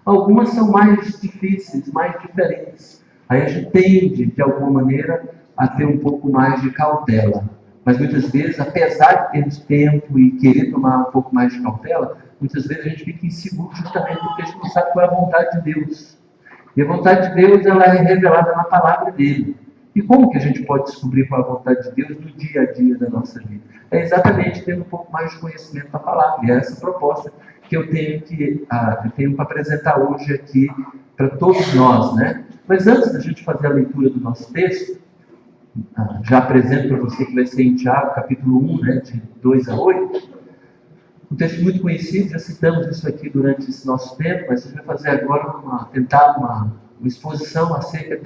Algumas são mais difíceis, mais diferentes. Aí a gente tende, de alguma maneira, a ter um pouco mais de cautela. Mas muitas vezes, apesar de termos tempo e querer tomar um pouco mais de cautela, muitas vezes a gente fica inseguro justamente porque a gente não sabe qual é a vontade de Deus. E a vontade de Deus, ela é revelada na palavra dele. E como que a gente pode descobrir qual é a vontade de Deus no dia a dia da nossa vida? É exatamente tendo um pouco mais de conhecimento da palavra. E é essa proposta que eu tenho para apresentar hoje aqui para todos nós, né? Mas antes da gente fazer a leitura do nosso texto, já apresento para você que vai ser em Tiago, capítulo 1, né, de 2 a 8. Um texto muito conhecido, já citamos isso aqui durante esse nosso tempo, mas a gente vai fazer agora tentar uma exposição acerca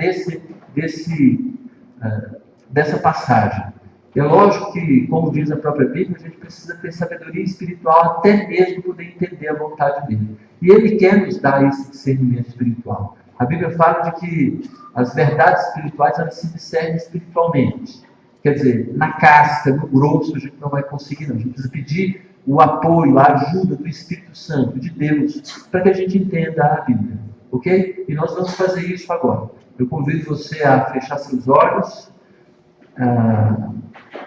dessa passagem. É lógico que, como diz a própria Bíblia, a gente precisa ter sabedoria espiritual até mesmo poder entender a vontade dele. E ele quer nos dar esse discernimento espiritual. A Bíblia fala de que as verdades espirituais elas se discernem espiritualmente. Quer dizer, na casca, no grosso, a gente não vai conseguir, não. A gente precisa pedir o apoio, a ajuda do Espírito Santo, de Deus, para que a gente entenda a Bíblia. Ok? E nós vamos fazer isso agora. Eu convido você a fechar seus olhos,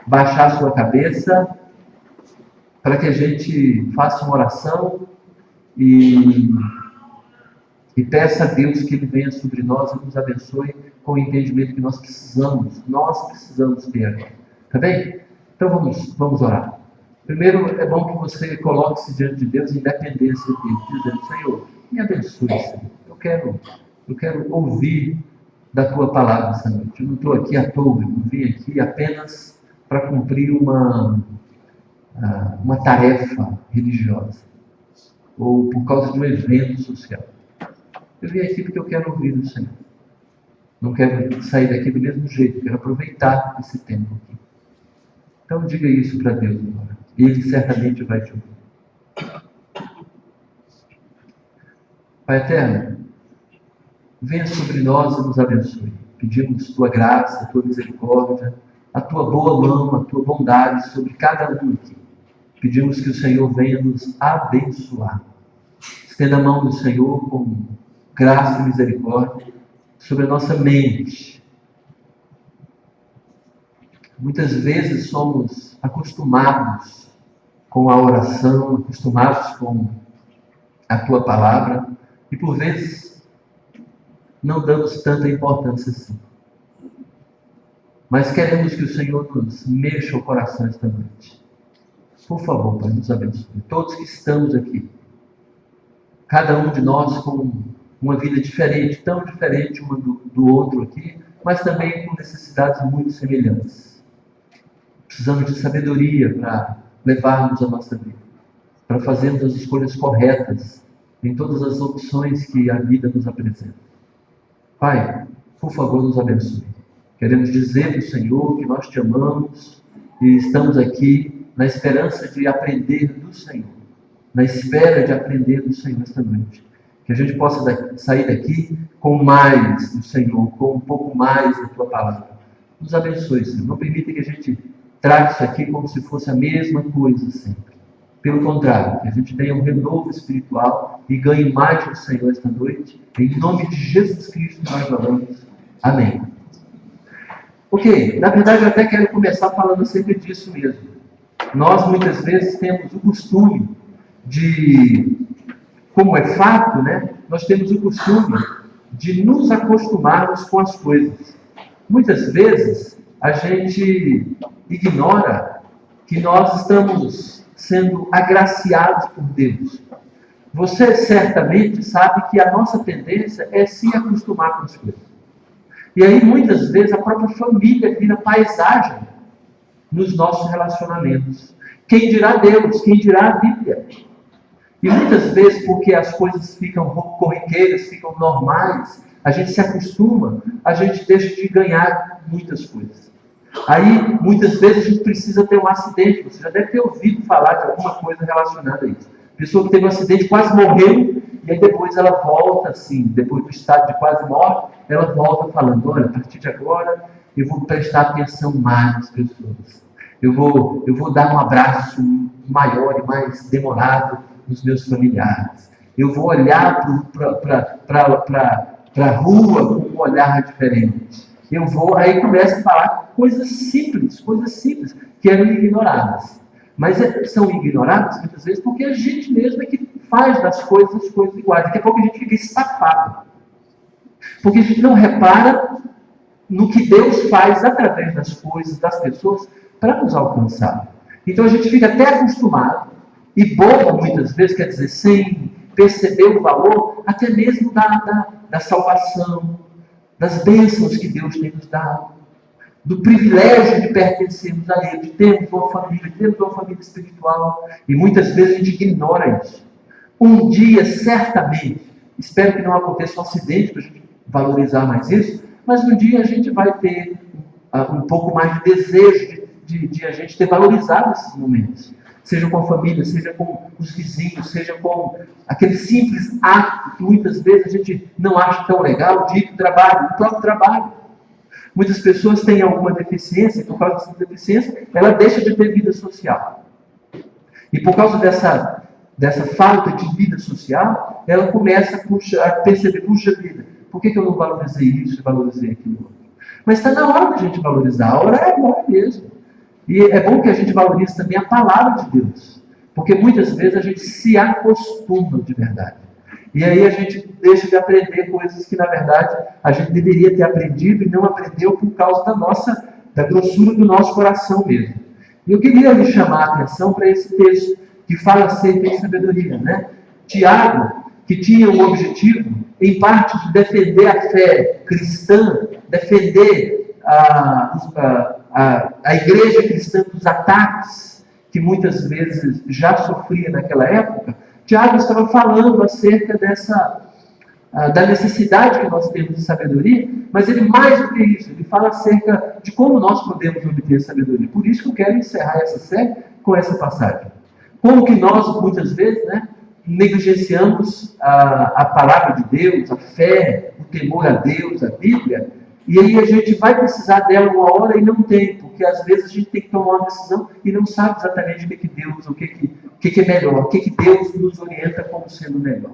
baixar sua cabeça, para que a gente faça uma oração e peça a Deus que Ele venha sobre nós e nos abençoe com o entendimento que nós precisamos ter agora. Tá bem? Então vamos orar. Primeiro, é bom que você coloque-se diante de Deus em dependência dele, dizendo: Senhor, me abençoe, Senhor. Eu quero ouvir da Tua palavra essa noite. Eu não estou aqui à toa, eu não vim aqui apenas para cumprir uma tarefa religiosa ou por causa de um evento social. Eu vim aqui porque eu quero ouvir do Senhor. Não quero sair daqui do mesmo jeito, quero aproveitar esse tempo aqui. Então diga isso para Deus agora. Ele certamente vai te ouvir. Pai eterno, venha sobre nós e nos abençoe. Pedimos Tua graça, Tua misericórdia, a Tua boa mão, a Tua bondade sobre cada um aqui. Pedimos que o Senhor venha nos abençoar. Estenda a mão do Senhor com graça e misericórdia sobre a nossa mente. Muitas vezes somos acostumados com a oração, acostumados com a Tua palavra, e por vezes não damos tanta importância assim. Mas queremos que o Senhor nos mexa o coração esta noite. Por favor, Pai, nos abençoe. Todos que estamos aqui, cada um de nós com uma vida diferente, tão diferente uma do outro aqui, mas também com necessidades muito semelhantes. Precisamos de sabedoria para levarmos a nossa vida, para fazermos as escolhas corretas em todas as opções que a vida nos apresenta. Pai, por favor, nos abençoe. Queremos dizer do Senhor que nós te amamos e estamos aqui na esperança de aprender do Senhor, na espera de aprender do Senhor esta noite. Que a gente possa sair daqui com mais do Senhor, com um pouco mais da Tua palavra. Nos abençoe, Senhor. Não permita que a gente trate isso aqui como se fosse a mesma coisa sempre. Pelo contrário, que a gente tenha um renovo espiritual e ganhe mais do Senhor esta noite. Em nome de Jesus Cristo nós oramos. Amém. Ok, na verdade eu até quero começar falando acerca disso mesmo. Nós muitas vezes temos o costume de, como é fato, né? Nós temos o costume de nos acostumarmos com as coisas. Muitas vezes a gente ignora que nós estamos sendo agraciados por Deus. Você certamente sabe que a nossa tendência é se acostumar com as coisas. E aí muitas vezes a própria família vira paisagem nos nossos relacionamentos. Quem dirá Deus? Quem dirá a Bíblia? E muitas vezes, porque as coisas ficam corriqueiras, ficam normais, a gente se acostuma, a gente deixa de ganhar muitas coisas. Aí, muitas vezes, a gente precisa ter um acidente. Você já deve ter ouvido falar de alguma coisa relacionada a isso. Pessoa que teve um acidente, quase morreu, e aí depois ela volta, assim, depois do estado de quase morte, ela volta falando: olha, a partir de agora, eu vou prestar atenção mais nas pessoas. Eu vou dar um abraço maior e mais demorado nos meus familiares. Eu vou olhar para a rua com um olhar diferente. Aí começa a falar coisas simples, que eram ignoradas. Mas são ignoradas muitas vezes porque a gente mesmo é que faz das coisas iguais. Daqui a pouco a gente fica estafado. Porque a gente não repara no que Deus faz através das coisas, das pessoas, para nos alcançar. Então a gente fica até acostumado, e bobo muitas vezes, quer dizer, sem perceber o valor, até mesmo da salvação, das bênçãos que Deus tem nos dado, do privilégio de pertencermos a Ele, de termos uma família espiritual, e muitas vezes a gente ignora isso. Um dia, certamente, espero que não aconteça um acidente para a gente valorizar mais isso, mas um dia a gente vai ter um pouco mais de desejo de a gente ter valorizado esses momentos. Seja com a família, seja com os vizinhos, seja com aquele simples ato que muitas vezes a gente não acha tão legal, de ir para o próprio trabalho. Muitas pessoas têm alguma deficiência, e por causa dessa deficiência, ela deixa de ter vida social. E por causa dessa falta de vida social, ela começa a perceber, puxa vida, por que eu não valorizei isso e valorizei aquilo outro? Mas está na hora da gente valorizar, a hora é agora mesmo. E é bom que a gente valorize também a palavra de Deus, porque muitas vezes a gente se acostuma de verdade. E aí a gente deixa de aprender coisas que, na verdade, a gente deveria ter aprendido e não aprendeu por causa da grossura do nosso coração mesmo. E eu queria lhe chamar a atenção para esse texto que fala acerca de sabedoria, né? Tiago, que tinha o objetivo, em parte, de defender a fé cristã, defender a igreja cristã dos ataques que muitas vezes já sofria naquela época. Tiago estava falando acerca da necessidade que nós temos de sabedoria, mas ele, mais do que isso, ele fala acerca de como nós podemos obter sabedoria. Por isso que eu quero encerrar essa série com essa passagem. Como que nós, muitas vezes, negligenciamos a palavra de Deus, a fé, o temor a Deus, a Bíblia, e aí a gente vai precisar dela uma hora e não tem, porque às vezes a gente tem que tomar uma decisão e não sabe exatamente o que Deus, o que é melhor, o que Deus nos orienta como sendo melhor.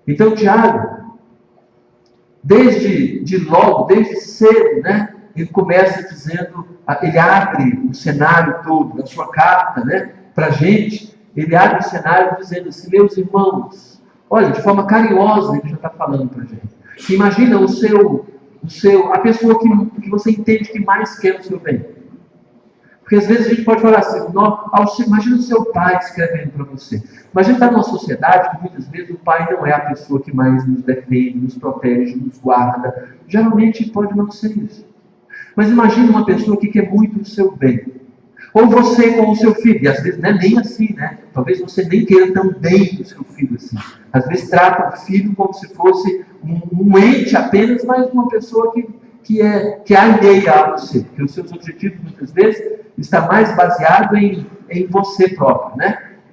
Então, Tiago, desde cedo, ele começa dizendo, ele abre o cenário todo da sua carta, para a gente, ele abre o cenário dizendo assim, meus irmãos, olha, de forma carinhosa ele já está falando para a gente. Imagina a pessoa que você entende que mais quer o seu bem. Porque às vezes a gente pode falar assim, imagina o seu pai escrevendo para você. Mas a gente está numa sociedade que muitas vezes o pai não é a pessoa que mais nos defende, nos protege, nos guarda. Geralmente pode não ser isso. Mas imagina uma pessoa que quer muito o seu bem. Ou você com o seu filho, e às vezes não é nem assim, talvez você nem queira tão bem do seu filho assim. Às vezes trata o filho como se fosse um ente apenas, mas uma pessoa que é alheia a você, porque os seus objetivos muitas vezes estão mais baseados em você próprio,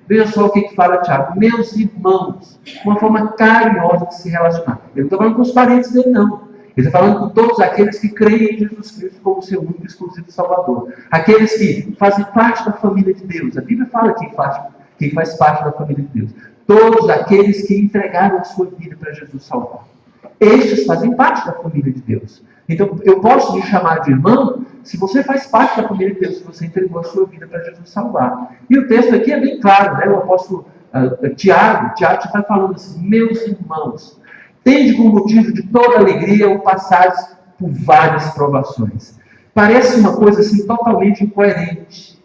Veja só o que fala Tiago, meus irmãos, uma forma carinhosa de se relacionar. Ele não está falando com os parentes dele, não. Ele está falando com todos aqueles que creem em Jesus Cristo como seu único e exclusivo Salvador. Aqueles que fazem parte da família de Deus. A Bíblia fala quem faz parte da família de Deus. Todos aqueles que entregaram a sua vida para Jesus salvar. Estes fazem parte da família de Deus. Então, eu posso lhe chamar de irmão se você faz parte da família de Deus, se você entregou a sua vida para Jesus salvar. E o texto aqui é bem claro, O apóstolo Tiago está falando assim, meus irmãos, tende como motivo de toda alegria o passares por várias provações. Parece uma coisa assim totalmente incoerente.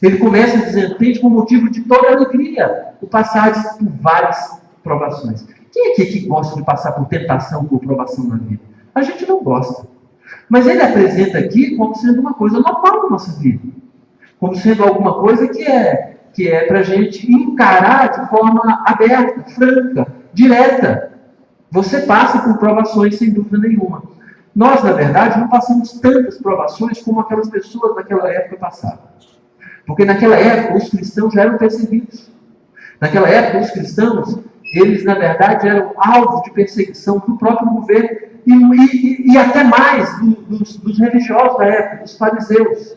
Ele começa dizendo, tende como motivo de toda alegria o passares por várias provações. Quem é aqui que gosta de passar por tentação, por provação na vida? A gente não gosta. Mas ele apresenta aqui como sendo uma coisa normal na nossa vida. Como sendo alguma coisa que é para a gente encarar de forma aberta, franca, direta. Você passa por provações sem dúvida nenhuma. Nós, na verdade, não passamos tantas provações como aquelas pessoas naquela época passavam. Porque naquela época os cristãos já eram perseguidos. Naquela época os cristãos, eles na verdade eram alvo de perseguição do próprio governo e até mais dos religiosos da época, dos fariseus,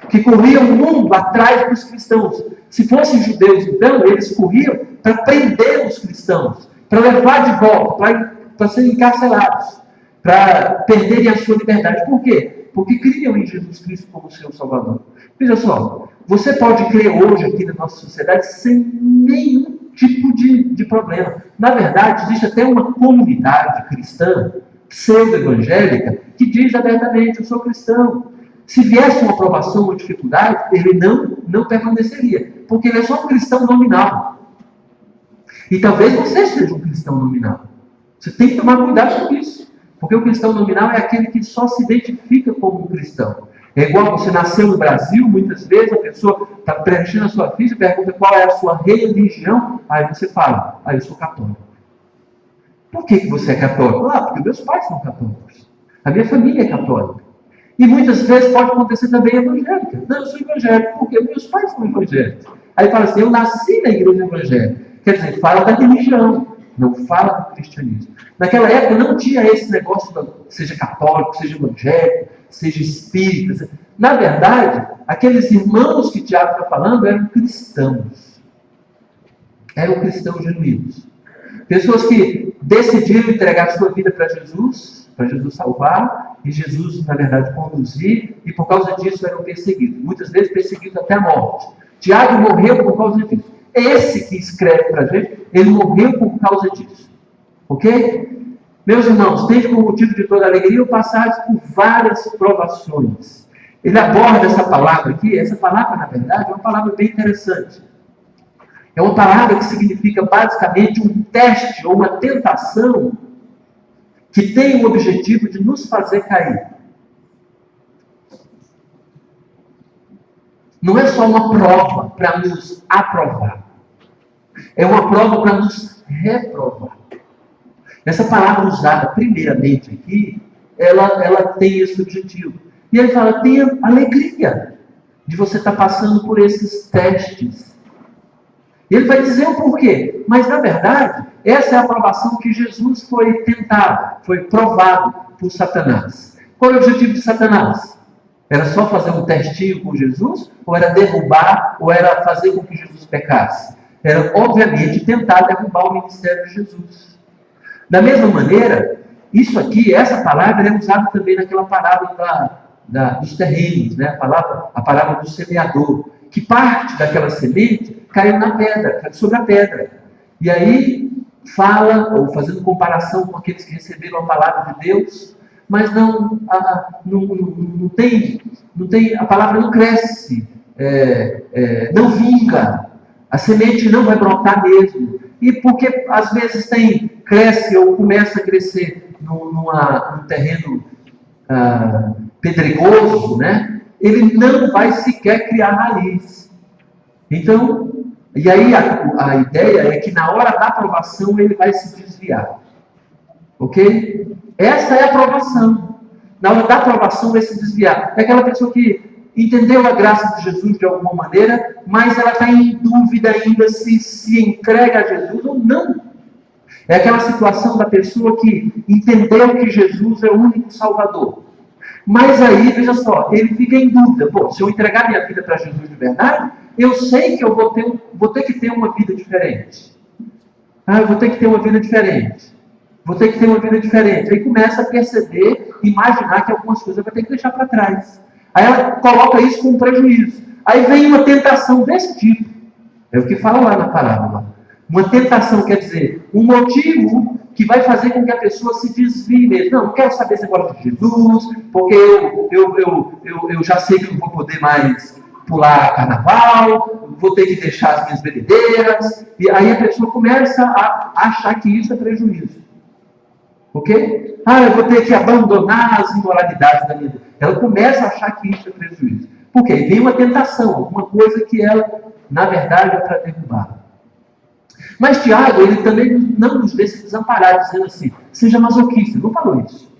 que corriam o mundo atrás dos cristãos. Se fossem judeus, então, eles corriam para prender os cristãos, para levar de volta, para serem encarcerados, para perderem a sua liberdade. Por quê? Porque criam em Jesus Cristo como seu Salvador. Veja só, você pode crer hoje aqui na nossa sociedade sem nenhum tipo de problema. Na verdade, existe até uma comunidade cristã, pseudo-evangélica, que diz abertamente: eu sou cristão. Se viesse uma aprovação ou dificuldade, ele não permaneceria, porque ele é só um cristão nominal. E talvez você seja um cristão nominal. Você tem que tomar cuidado com isso. Porque o cristão nominal é aquele que só se identifica como um cristão. É igual você nasceu no Brasil, muitas vezes a pessoa está preenchendo a sua ficha e pergunta qual é a sua religião. Aí você fala: eu sou católico. Por que você é católico? Porque meus pais são católicos. A minha família é católica. E muitas vezes pode acontecer também evangélica. Não, eu sou evangélico porque meus pais são evangélicos. Aí fala assim: eu nasci na igreja evangélica. Quer dizer, fala da religião, não fala do cristianismo. Naquela época não tinha esse negócio de seja católico, seja evangélico, seja espírita. Na verdade, aqueles irmãos que Tiago está falando eram cristãos. Eram cristãos genuínos. Pessoas que decidiram entregar sua vida para Jesus salvar, e Jesus, na verdade, conduzir, e por causa disso eram perseguidos. Muitas vezes perseguidos até a morte. Tiago morreu por causa disso. Esse que escreve para a gente, ele morreu por causa disso. Ok? Meus irmãos, tende por motivo de toda alegria o passar por várias provações. Ele aborda essa palavra aqui. Essa palavra, na verdade, é uma palavra bem interessante. É uma palavra que significa basicamente um teste ou uma tentação que tem o objetivo de nos fazer cair. Não é só uma prova para nos aprovar. É uma prova para nos reprovar. Essa palavra usada primeiramente aqui, ela tem esse objetivo. E ele fala: tenha alegria de você estar passando por esses testes. E ele vai dizer o porquê. Mas, na verdade, essa é a aprovação que Jesus foi tentado, foi provado por Satanás. Qual é o objetivo de Satanás? Era só fazer um testinho com Jesus? Ou era derrubar? Ou era fazer com que Jesus pecasse? Era, obviamente, tentar derrubar o ministério de Jesus. Da mesma maneira, isso aqui, essa palavra é usada também naquela parábola dos terrenos, né? A parábola do semeador, que parte daquela semente caiu na pedra, caiu sobre a pedra. E aí fala, ou fazendo comparação com aqueles que receberam a palavra de Deus, mas não tem, a palavra não cresce, não vinga, a semente não vai brotar mesmo. E porque às vezes cresce ou começa a crescer num terreno pedregoso, né? Ele não vai sequer criar raiz. Então, e aí a ideia é que na hora da aprovação ele vai se desviar. Ok? Essa é a aprovação. Na hora da aprovação vai se desviar. É aquela pessoa que entendeu a graça de Jesus de alguma maneira, mas ela está em dúvida ainda se entrega a Jesus ou não. É aquela situação da pessoa que entendeu que Jesus é o único Salvador. Mas aí, veja só, ele fica em dúvida. Se eu entregar minha vida para Jesus de verdade, eu sei que eu vou ter que ter uma vida diferente. Eu vou ter que ter uma vida diferente. Vou ter que ter uma vida diferente. Aí começa a perceber, imaginar que algumas coisas vai ter que deixar para trás. Aí ela coloca isso com prejuízo. Aí vem uma tentação desse tipo. É o que fala lá na parábola. Uma tentação quer dizer um motivo que vai fazer com que a pessoa se desvie mesmo. Não quero saber esse negócio de Jesus, porque eu já sei que não vou poder mais pular carnaval, vou ter que deixar as minhas bebedeiras. E aí a pessoa começa a achar que isso é prejuízo. Ok? Eu vou ter que abandonar as imoralidades da minha vida. Ela começa a achar que isso é prejuízo. Por quê? Vem uma tentação, alguma coisa que ela, na verdade, é para derrubar. Mas Tiago, ele também não nos deixa desamparados, dizendo assim: seja masoquista. Não falou isso.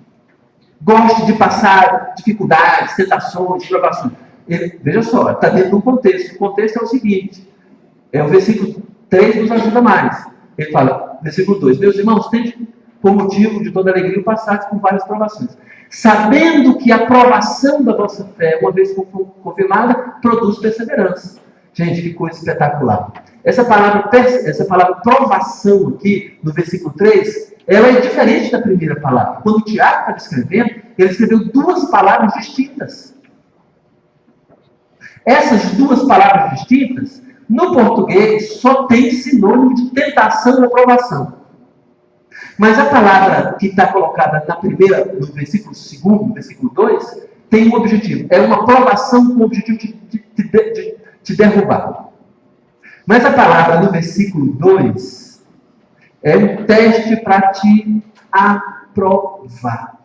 Goste de passar dificuldades, tentações, provações. Veja só, está dentro do contexto. O contexto é o seguinte: o versículo 3 nos ajuda mais. Ele fala, versículo 2: meus irmãos, tende por motivo de toda alegria passados por várias provações, sabendo que a provação da vossa fé, uma vez confirmada, produz perseverança. Gente, que coisa espetacular. essa palavra provação aqui, no versículo 3, ela é diferente da primeira palavra. Quando o Tiago estava escrevendo, ele escreveu duas palavras distintas. Essas duas palavras distintas, no português, só tem sinônimo de tentação ou provação. Mas a palavra que está colocada na primeira, no versículo 2, no versículo 2, tem um objetivo. É uma provação com o objetivo de te derrubar. Mas a palavra no versículo 2 é um teste para te aprovar.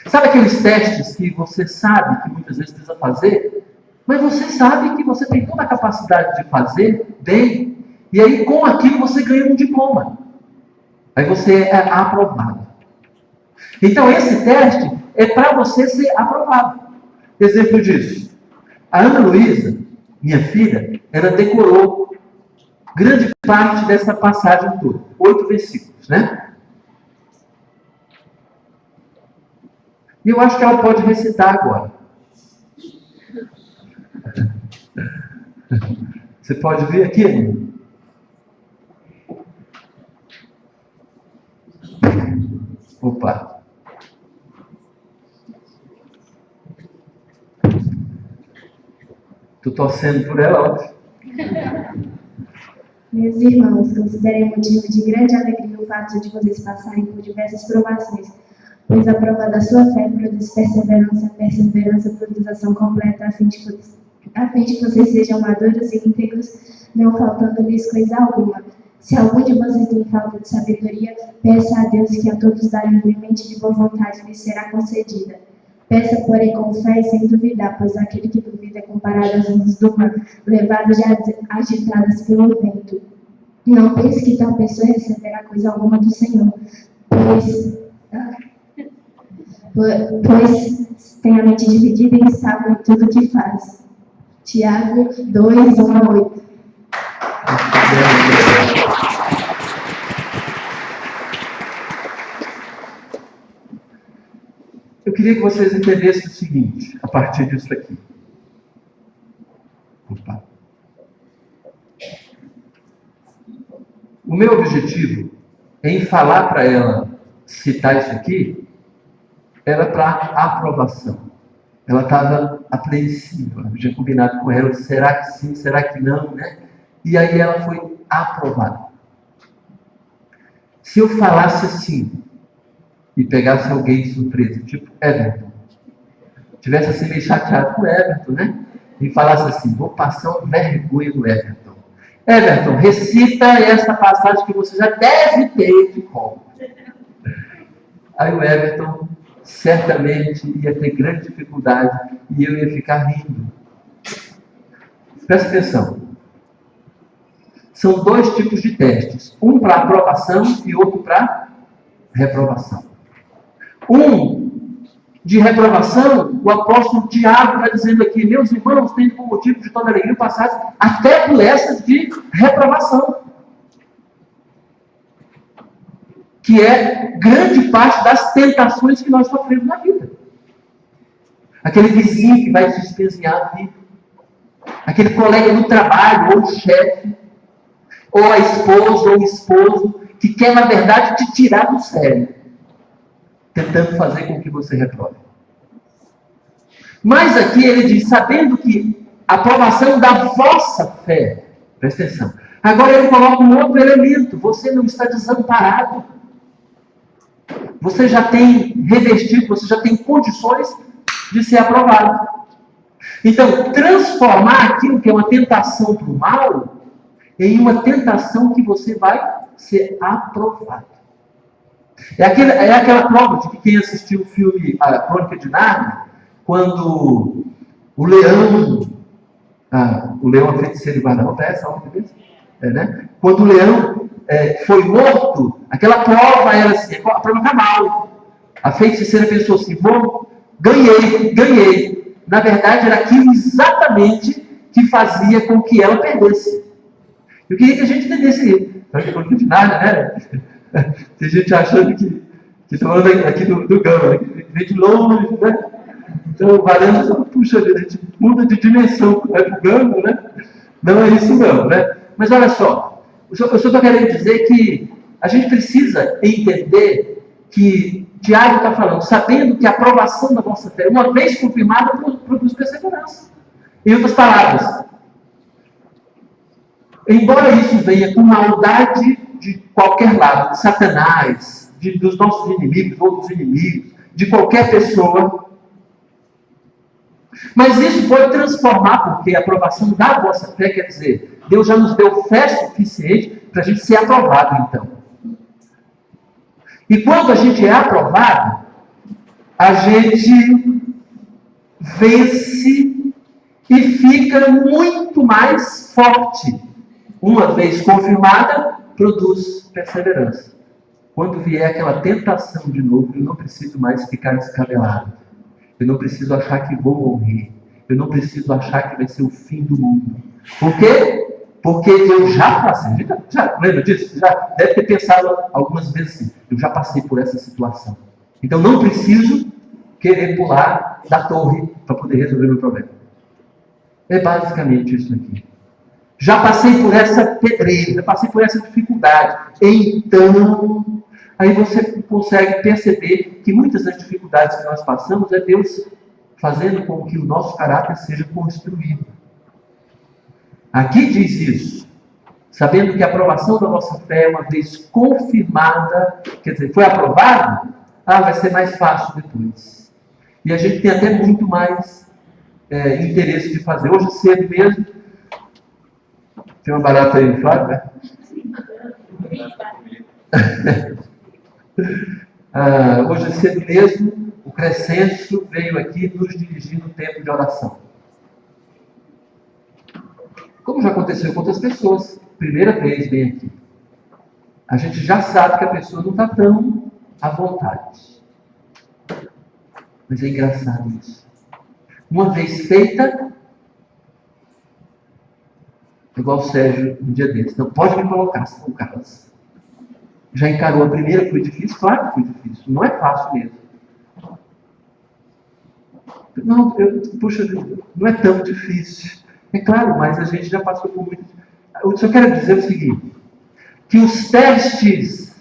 Sabe aqueles testes que você sabe que muitas vezes precisa fazer, mas você sabe que você tem toda a capacidade de fazer bem, e aí com aquilo você ganha um diploma. Aí você é aprovado. Então esse teste é para você ser aprovado. Exemplo disso. A Ana Luísa, minha filha, ela decorou grande parte dessa passagem toda. 8 versículos, né? E eu acho que ela pode recitar agora. Você pode ver aqui, irmão? Opa. Estou torcendo por ela, óbvio. Meus irmãos, considerem motivo de grande alegria o fato de vocês passarem por diversas provações, pois a prova da sua fé produz perseverança, perseverança produz ação completa, a fim de que vocês sejam maduros e íntegros, não faltando-lhes coisa alguma. Se algum de vocês tem falta de sabedoria, peça a Deus que a todos dá livremente de boa vontade lhe será concedida. Peça, porém, com fé e sem duvidar, pois aquele que duvida é comparado às ondas do mar, levadas e agitadas pelo vento. Não pense que tal pessoa receberá coisa alguma do Senhor, pois tem a mente dividida e instável em tudo que faz. Tiago 2, 1 a 8. Eu queria que vocês entendessem o seguinte, a partir disso aqui. Opa. O meu objetivo em falar para ela citar isso aqui era para aprovação. Ela estava apreensiva, eu tinha combinado com ela, será que sim, será que não, né? E aí ela foi aprovada. Se eu falasse assim, e pegasse alguém de surpresa, tipo Everton, tivesse assim meio chateado com o Everton, né? E falasse assim, vou passar uma vergonha no Everton. Everton, recita essa passagem que você já deve ter de cor. Aí o Everton certamente ia ter grande dificuldade e eu ia ficar rindo. Presta atenção. São 2 tipos de testes. Um para aprovação e outro para reprovação. Um de reprovação, o apóstolo Tiago está dizendo aqui, meus irmãos, tendo por motivo de toda alegria passados até por essas de reprovação. Que é grande parte das tentações que nós sofremos na vida. Aquele vizinho que vai te espezinhar a vida. Aquele colega do trabalho, ou o chefe, ou a esposa, ou o esposo, que quer, na verdade, te tirar do sério, tentando fazer com que você reprove. Mas aqui ele diz, sabendo que a aprovação da vossa fé, presta atenção, agora ele coloca um outro elemento, você não está desamparado. Você já tem revestido, você já tem condições de ser aprovado. Então, transformar aquilo que é uma tentação para o mal, em uma tentação que você vai ser aprovado. É aquela prova de que quem assistiu o filme A Crônica de Nárnia, quando o leão, a feiticeira de guarda-roupa, é essa a mesmo? Né? Quando o leão foi morto, aquela prova era assim, a prova está mal. A feiticeira pensou assim, ganhei. Na verdade, era aquilo exatamente que fazia com que ela perdesse. Eu queria que a gente entendesse isso. De nada, né? Tem gente achando que está falando aqui do Gama, que vem de longe, né? Então, varanda, puxa vida, a gente muda de dimensão, vai pro gama, né? Não é isso não, né? Mas olha só, eu só estou querendo dizer que a gente precisa entender que Tiago está falando, sabendo que a aprovação da vossa fé, uma vez confirmada, produz perseverança. Em outras palavras, embora isso venha com maldade de qualquer lado, de Satanás, dos nossos inimigos, outros inimigos, de qualquer pessoa, mas isso pode transformar, porque a aprovação da vossa fé, quer dizer, Deus já nos deu fé suficiente para a gente ser aprovado, então. E quando a gente é aprovado, a gente vence e fica muito mais forte. Uma vez confirmada, produz perseverança. Quando vier aquela tentação de novo, eu não preciso mais ficar descabelado. Eu não preciso achar que vou morrer. Eu não preciso achar que vai ser o fim do mundo. Por quê? Porque eu já passei. Já lembra disso? Já deve ter pensado algumas vezes assim. Eu já passei por essa situação. Então não preciso querer pular da torre para poder resolver o meu problema. É basicamente isso aqui. Já passei por essa pedreira, já passei por essa dificuldade. Então, aí você consegue perceber que muitas das dificuldades que nós passamos é Deus fazendo com que o nosso caráter seja construído. Aqui diz isso, sabendo que a aprovação da vossa fé, uma vez confirmada, quer dizer, foi aprovado, vai ser mais fácil depois. E a gente tem até muito mais interesse de fazer. Hoje cedo mesmo, tem uma barata aí no Flávio, né? Hoje cedo mesmo, o Crescencio veio aqui nos dirigir no tempo de oração. Como já aconteceu com outras pessoas, primeira vez vem aqui. A gente já sabe que a pessoa não está tão à vontade. Mas é engraçado isso. Uma vez feita, igual o Sérgio um dia desses, não pode me colocar, senão o Carlos já encarou a primeira, foi difícil? Claro que foi difícil, não é fácil mesmo. Não, puxa, não é tão difícil. É claro, mas a gente já passou por muito. Eu só quero dizer o seguinte, que os testes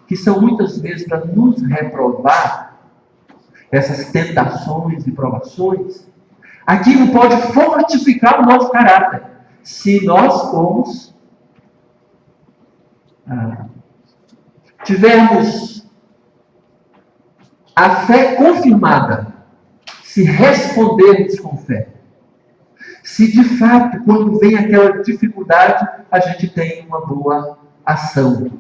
que são muitas vezes para nos reprovar, essas tentações e provações, aquilo pode fortificar o nosso caráter, se nós formos tivermos a fé confirmada, se respondermos com fé. Se de fato, quando vem aquela dificuldade, a gente tem uma boa ação.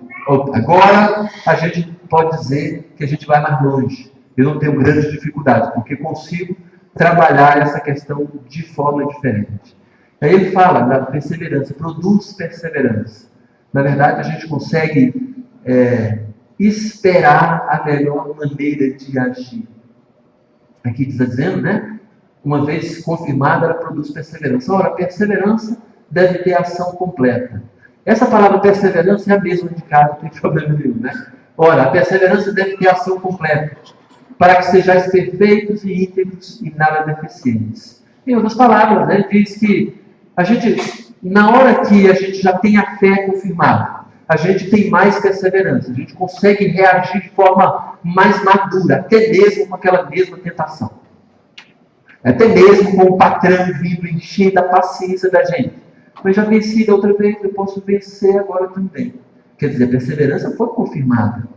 Agora, a gente pode dizer que a gente vai mais longe. Eu não tenho grandes dificuldades, porque consigo trabalhar essa questão de forma diferente. Aí ele fala da perseverança, produz perseverança. Na verdade, a gente consegue esperar a melhor maneira de agir. Aqui está dizendo, né? Uma vez confirmada, ela produz perseverança. Ora, perseverança deve ter ação completa. Essa palavra perseverança é a mesma de cá, não tem problema nenhum, né? Ora, a perseverança deve ter ação completa, para que sejais perfeitos e íntegros e nada deficientes. Em outras palavras, né, diz que a gente, na hora que a gente já tem a fé confirmada, a gente tem mais perseverança, a gente consegue reagir de forma mais madura, até mesmo com aquela mesma tentação. Até mesmo com o patrão vindo enchendo a paciência da gente. Mas já venci da outra vez, eu posso vencer agora também. Quer dizer, a perseverança foi confirmada.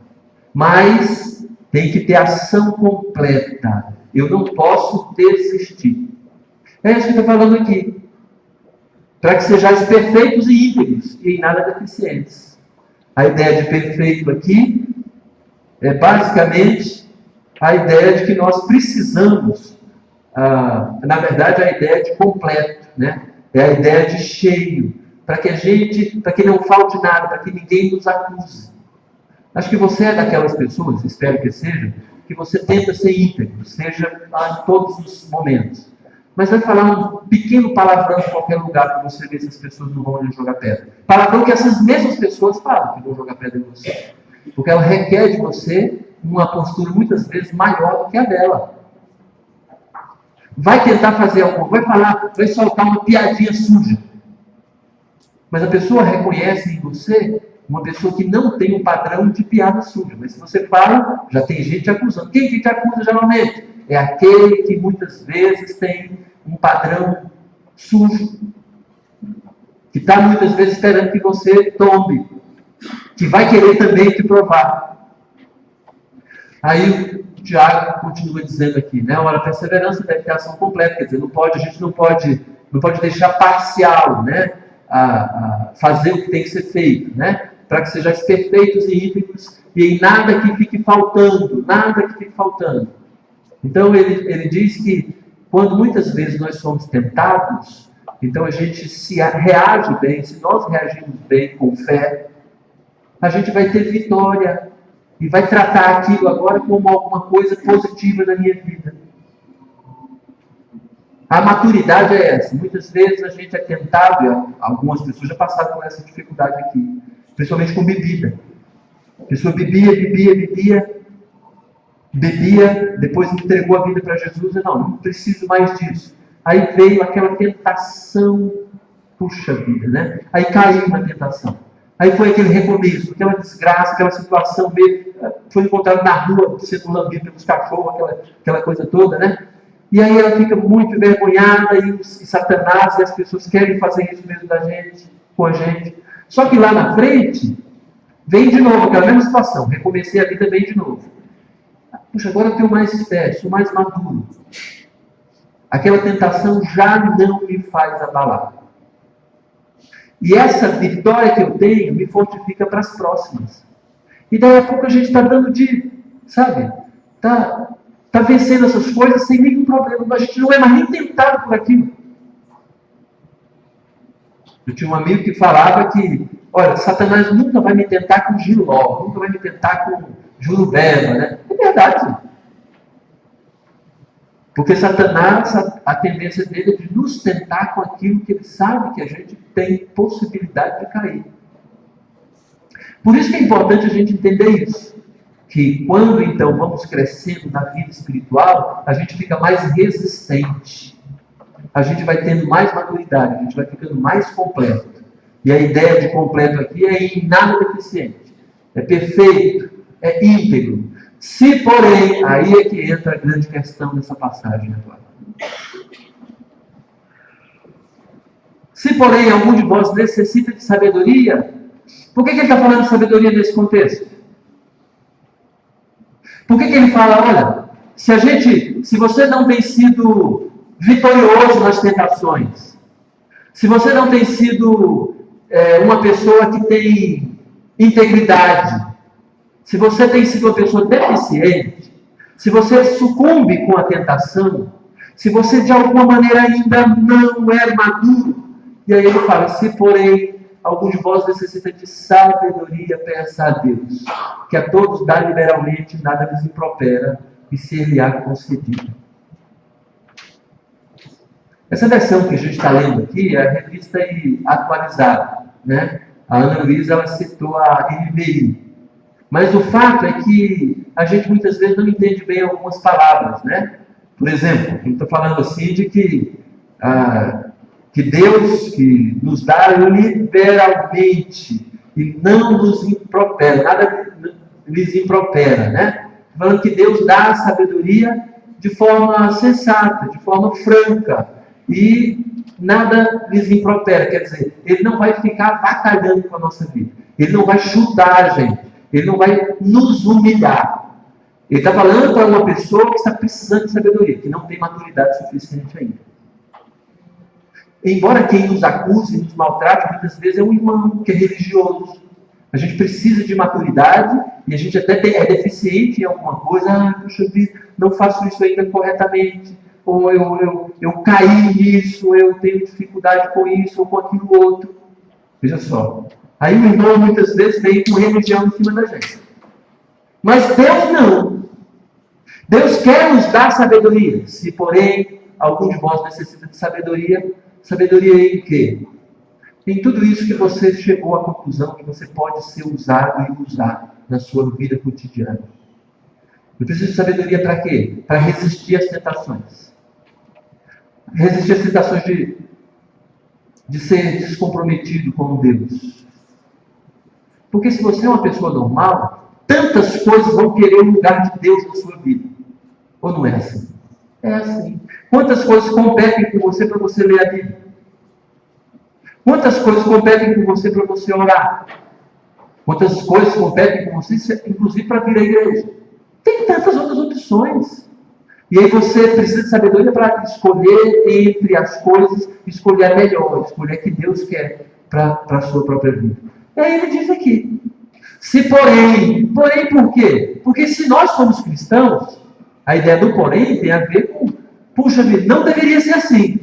Mas tem que ter ação completa. Eu não posso desistir. É isso que está falando aqui. Para que sejais perfeitos e íntegros e em nada deficientes. A ideia de perfeito aqui é basicamente a ideia de que nós precisamos, na verdade, a ideia de completo, né? É a ideia de cheio, para que não falte nada, para que ninguém nos acuse. Acho que você é daquelas pessoas, espero que seja, que você tenta ser íntegro, seja em todos os momentos. Mas vai falar um pequeno palavrão em qualquer lugar para você ver se as pessoas não vão lhe jogar pedra. Palavrão que essas mesmas pessoas falam que vão jogar pedra em você. Porque ela requer de você uma postura muitas vezes maior do que a dela. vai tentar fazer algo, vai falar, vai soltar uma piadinha suja. Mas a pessoa reconhece em você uma pessoa que não tem um padrão de piada suja. Mas se você fala, já tem gente acusando. Quem que te acusa geralmente? É aquele que muitas vezes tem um padrão sujo. Que está muitas vezes esperando que você tombe. Que vai querer também te provar. Aí o Tiago continua dizendo aqui, né? Ora, a perseverança deve ter ação completa. Quer dizer, a gente não pode deixar parcial, né? A fazer o que tem que ser feito, né? Para que sejais perfeitos e íntegros e em nada que fique faltando, Então ele diz que quando muitas vezes nós somos tentados, então a gente se reage bem, se nós reagimos bem com fé, a gente vai ter vitória e vai tratar aquilo agora como alguma coisa positiva na minha vida. A maturidade é essa. Muitas vezes a gente é tentado, algumas pessoas já passaram por essa dificuldade aqui, principalmente com bebida. A pessoa bebia, depois entregou a vida para Jesus e não preciso mais disso. Aí veio aquela tentação, puxa vida, né? Aí caiu na tentação. Aí foi aquele recomeço, aquela desgraça, aquela situação, foi encontrado na rua, sendo lambido pelos cachorros, aquela coisa toda, né? E aí ela fica muito envergonhada e Satanás e as pessoas querem fazer isso mesmo com a gente. Só que lá na frente, vem de novo aquela mesma situação, recomecei a vida, vem de novo. Puxa, agora eu tenho mais fé, sou mais maduro. Aquela tentação já não me faz abalar. E essa vitória que eu tenho me fortifica para as próximas. E daí a pouco a gente está dando Está vencendo essas coisas sem nenhum problema. A gente não é mais nem tentado por aquilo. Eu tinha um amigo que falava que, olha, Satanás nunca vai me tentar com giló, nunca vai me tentar com jurubeba, né? É verdade. Porque Satanás, a tendência dele é de nos tentar com aquilo que ele sabe que a gente tem possibilidade de cair. Por isso que é importante a gente entender isso. Que quando então vamos crescendo na vida espiritual, a gente fica mais resistente. A gente vai tendo mais maturidade, a gente vai ficando mais completo. E a ideia de completo aqui é em nada deficiente. É perfeito, é íntegro. Se, porém, aí é que entra a grande questão dessa passagem agora. Se, porém, algum de vós necessita de sabedoria, por que ele está falando de sabedoria nesse contexto? Por que ele fala, olha, se você não tem sido vitorioso nas tentações, se você não tem sido uma pessoa que tem integridade, se você tem sido uma pessoa deficiente, se você sucumbe com a tentação, se você de alguma maneira ainda não é maduro, e aí ele fala, se porém algum de vós necessita de sabedoria, peça a Deus, que a todos dá liberalmente, nada lhes impropera, e se ele há concedido. Essa versão que a gente está lendo aqui é a revista atualizada, né? A Ana Luísa, ela citou a NVI. Mas o fato é que a gente muitas vezes não entende bem algumas palavras, né? Por exemplo, eu estou falando assim de que Deus que nos dá liberalmente e não nos impropera, nada lhes impropera, né? Falando que Deus dá a sabedoria de forma sensata, de forma franca e nada lhes impropera, quer dizer, Ele não vai ficar batalhando com a nossa vida, Ele não vai chutar a gente, Ele não vai nos humilhar. Ele está falando para uma pessoa que está precisando de sabedoria, que não tem maturidade suficiente ainda. Embora quem nos acuse e nos maltrate, muitas vezes é um irmão que é religioso. A gente precisa de maturidade e a gente até é deficiente em alguma coisa. Puxa vida, não faço isso ainda corretamente. Ou eu caí nisso, eu tenho dificuldade com isso ou com aquilo outro. Veja só. Aí o irmão muitas vezes vem com religião em cima da gente. Mas Deus não. Deus quer nos dar sabedoria. Se, porém, algum de vós necessita de sabedoria, sabedoria em quê? Em tudo isso que você chegou à conclusão que você pode ser usado e usar na sua vida cotidiana. Eu preciso de sabedoria para quê? Para resistir às tentações. resistir às tentações de ser descomprometido com Deus. Porque se você é uma pessoa normal, tantas coisas vão querer o lugar de Deus na sua vida. Ou não é assim? É assim. Quantas coisas competem com você para você ler a Bíblia? Quantas coisas competem com você para você orar? Quantas coisas competem com você, inclusive para vir à igreja? Tem tantas outras opções. E aí você precisa de sabedoria para escolher entre as coisas, escolher a melhor, escolher a que Deus quer para a sua própria vida. E aí ele diz aqui, se porém por quê? Porque se nós somos cristãos, a ideia do porém tem a ver com, puxa vida, não deveria ser assim.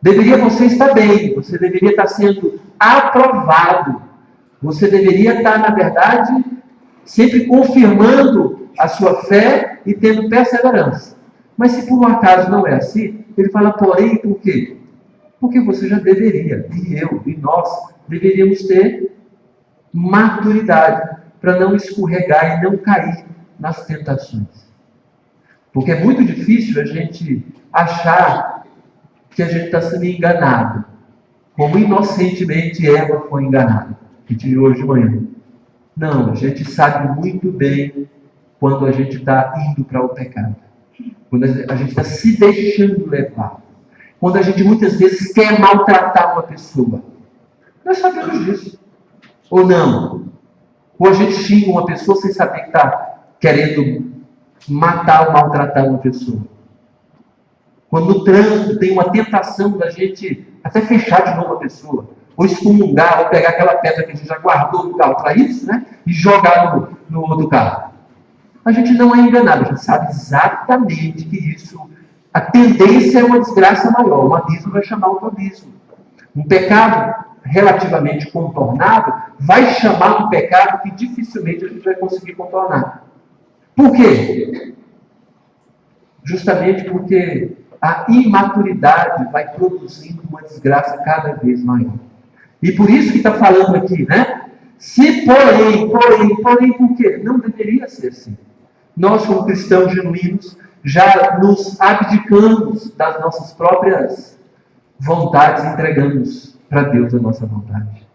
Deveria você estar bem, você deveria estar sendo aprovado. Você deveria estar, na verdade, sempre confirmando a sua fé e tendo perseverança. Mas se por um acaso não é assim, ele fala, porém, por quê? Porque você já deveria, e eu, e nós, deveríamos ter maturidade para não escorregar e não cair nas tentações. Porque é muito difícil a gente achar que a gente está sendo enganado, como inocentemente Eva foi enganada, que tive hoje de manhã. Não, a gente sabe muito bem quando a gente está indo para o pecado. Quando a gente está se deixando levar. Quando a gente muitas vezes quer maltratar uma pessoa. Nós sabemos disso. Ou não. Ou a gente xinga uma pessoa sem saber que está querendo matar ou maltratar uma pessoa. Quando no trânsito tem uma tentação da gente até fechar de novo a pessoa. Ou excomungar, ou pegar aquela pedra que a gente já guardou no carro para isso, né? E jogar no outro carro. A gente não é enganado, a gente sabe exatamente que isso, a tendência é uma desgraça maior. Um abismo vai chamar outro abismo. Um pecado relativamente contornado vai chamar um pecado que dificilmente a gente vai conseguir contornar. Por quê? Justamente porque a imaturidade vai produzindo uma desgraça cada vez maior. E por isso que está falando aqui, né? Se porém, por quê? Não deveria ser assim. Nós, como cristãos genuínos, já nos abdicamos das nossas próprias vontades e entregamos para Deus a nossa vontade.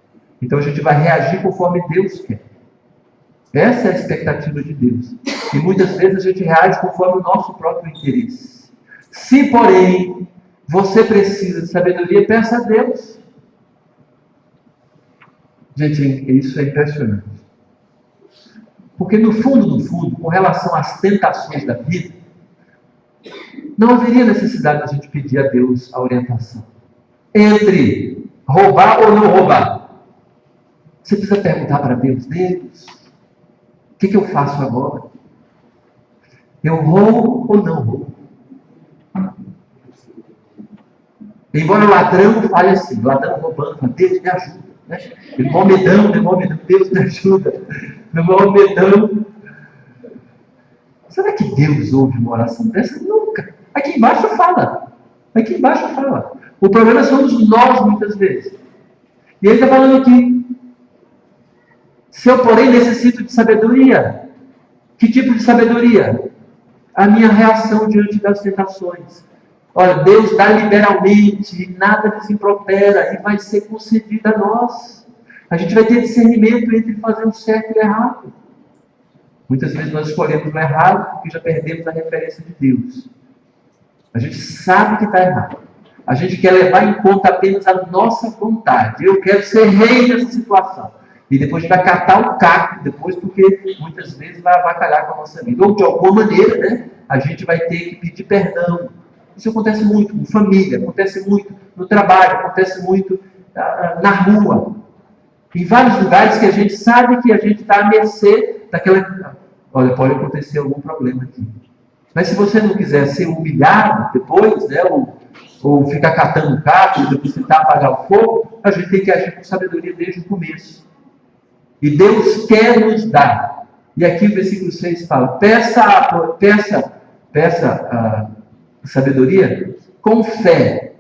Então a gente vai reagir conforme Deus quer. Essa é a expectativa de Deus. E muitas vezes a gente reage conforme o nosso próprio interesse. Se, porém, você precisa de sabedoria, peça a Deus. Gente, isso é impressionante. Porque no fundo, com relação às tentações da vida, não haveria necessidade de a gente pedir a Deus a orientação. Entre roubar ou não roubar. Você precisa perguntar para Deus, o que eu faço agora? Eu roubo ou não roubo? Embora o ladrão fale assim, o ladrão roubando, Deus me ajuda. Né? Ele momedão, Deus me ajuda. Meu momedão. Será que Deus ouve uma oração dessa? Nunca. Aqui embaixo fala. O problema somos nós, muitas vezes. E ele está falando aqui. Se eu, porém, necessito de sabedoria, que tipo de sabedoria? A minha reação diante das tentações. Olha, Deus dá liberalmente, e nada desimpropera, e vai ser concedido a nós. A gente vai ter discernimento entre fazer o certo e o errado. Muitas vezes nós escolhemos o errado porque já perdemos a referência de Deus. A gente sabe que está errado. A gente quer levar em conta apenas a nossa vontade. Eu quero ser rei nessa situação. E depois a gente vai catar o caco, depois, porque muitas vezes vai avacalhar com a nossa vida. Ou de alguma maneira, né, a gente vai ter que pedir perdão. Isso acontece muito com família, acontece muito no trabalho, acontece muito na rua. Em vários lugares que a gente sabe que a gente está à mercê daquela... Olha, pode acontecer algum problema aqui. Mas se você não quiser ser humilhado depois, né, ou ficar catando o caco, ou depois tentar apagar o fogo, a gente tem que agir com sabedoria desde o começo. E Deus quer nos dar. E aqui o versículo 6 fala, peça a sabedoria com fé,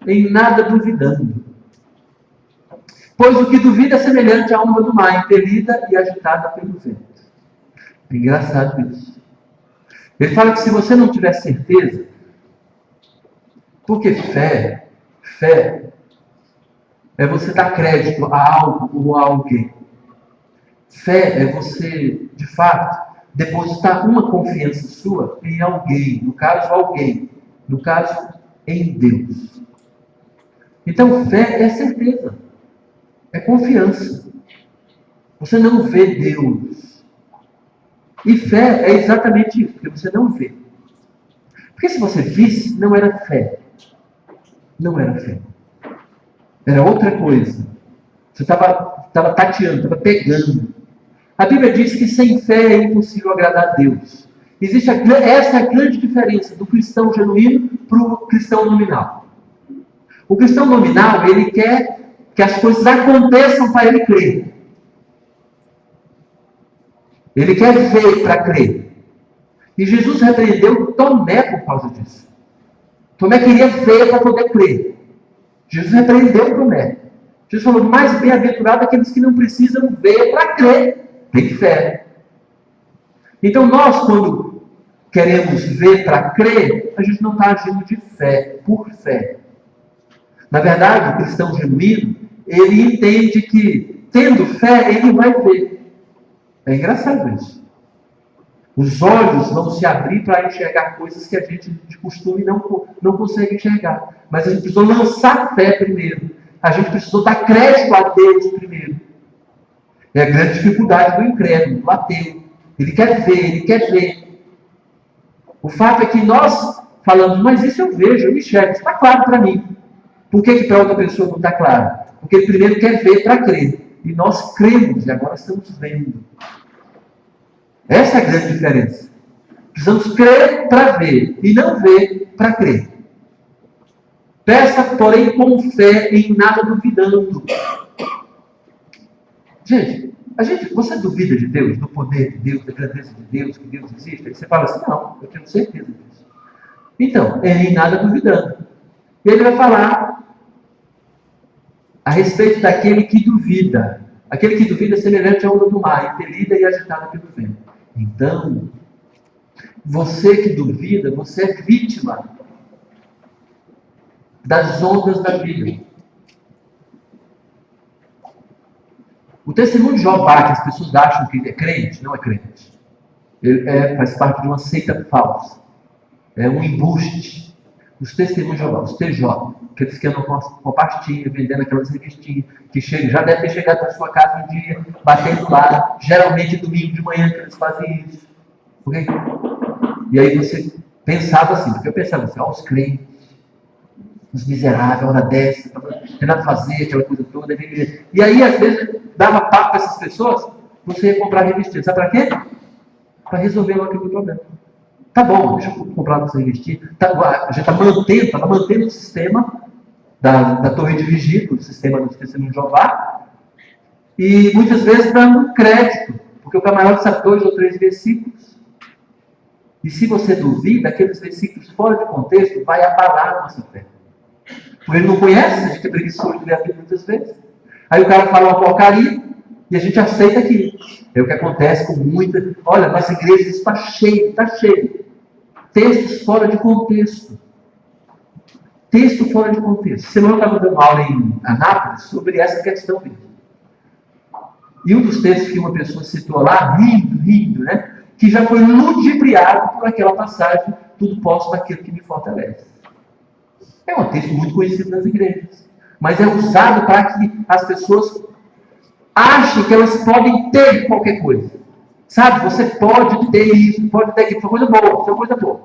em nada duvidando. Pois o que duvida é semelhante à onda do mar, impelida e agitada pelo vento. É engraçado isso. Ele fala que se você não tiver certeza, Porque fé é você dar crédito a algo ou a alguém. Fé é você, de fato, depositar uma confiança sua em alguém, no caso, em Deus. Então, fé é certeza, é confiança. Você não vê Deus. E fé é exatamente isso, porque você não vê. Porque se você visse, não era fé. Não era fé. Era outra coisa. Você estava tateando, estava pegando. A Bíblia diz que sem fé é impossível agradar a Deus. Essa é a grande diferença do cristão genuíno para o cristão nominal. O cristão nominal, ele quer que as coisas aconteçam para ele crer. Ele quer ver para crer. E Jesus repreendeu Tomé por causa disso. Tomé queria ver para poder crer. Jesus repreendeu Tomé. Jesus falou, mais bem-aventurado aqueles que não precisam ver para crer. Tem fé. Então nós, quando queremos ver para crer, a gente não está agindo de fé, por fé. Na verdade, o cristão genuíno, ele entende que, tendo fé, ele vai ver. É engraçado isso. Os olhos vão se abrir para enxergar coisas que a gente, de costume, não consegue enxergar. Mas a gente precisou lançar fé primeiro. A gente precisou dar crédito a Deus primeiro. É a grande dificuldade do incrédulo, do ateu. Ele quer ver. O fato é que nós falamos, mas isso eu vejo, eu enxergo, está claro para mim. Por que para outra pessoa não está claro? Porque ele primeiro quer ver para crer. E nós cremos, e agora estamos vendo. Essa é a grande diferença. Precisamos crer para ver, e não ver para crer. Peça, porém, com fé, em nada duvidando. Gente, você duvida de Deus, do poder de Deus, da grandeza de Deus, que Deus existe? Aí você fala assim, não, eu tenho certeza disso. Então, é em nada duvidando. E ele vai falar a respeito daquele que duvida. Aquele que duvida é semelhante à onda do mar, impelida e agitada pelo vento. Então, você que duvida, você é vítima das ondas da vida. O testemunho de Jeová, que as pessoas acham que é crente, não é crente. Ele faz parte de uma seita falsa. É um embuste. Os testemunhos de Jeová, os TJ, aqueles que andam compartilhando, vendendo aquelas revistinhas, que já deve ter chegado na sua casa um dia, batendo lá, geralmente domingo de manhã que eles fazem isso. Okay? E aí você pensava assim, porque eu pensava assim, os crentes, os miseráveis, a hora dessa, não tem nada a fazer, aquela coisa toda. E aí, às vezes, dava papo para essas pessoas, você ia comprar revistinha. Sabe para quê? Para resolver logo aquele problema. Tá bom, deixa eu comprar essa revistinha. A gente está mantendo o sistema da torre de vigília, o sistema do testemunho de Jeová, e muitas vezes dando crédito, porque o camarada sabe 2 ou 3 versículos. E se você duvida, aqueles versículos fora de contexto vai abalar a nossa fé. Porque ele não conhece, a gente é preguiçoso de ler a Bíblia muitas vezes. Aí o cara fala uma porcaria e a gente aceita aquilo. É o que acontece com muita. Olha, nossa igreja está cheio. Textos fora de contexto. Texto fora de contexto. Semana eu estava dando aula em Anápolis sobre essa questão mesmo. E um dos textos que uma pessoa citou lá, rindo, né? Que já foi ludibriado por aquela passagem, tudo posso naquilo que me fortalece. É um texto muito conhecido nas igrejas. Mas é usado para que as pessoas achem que elas podem ter qualquer coisa. Sabe? Você pode ter isso, pode ter aquilo. Isso é coisa boa.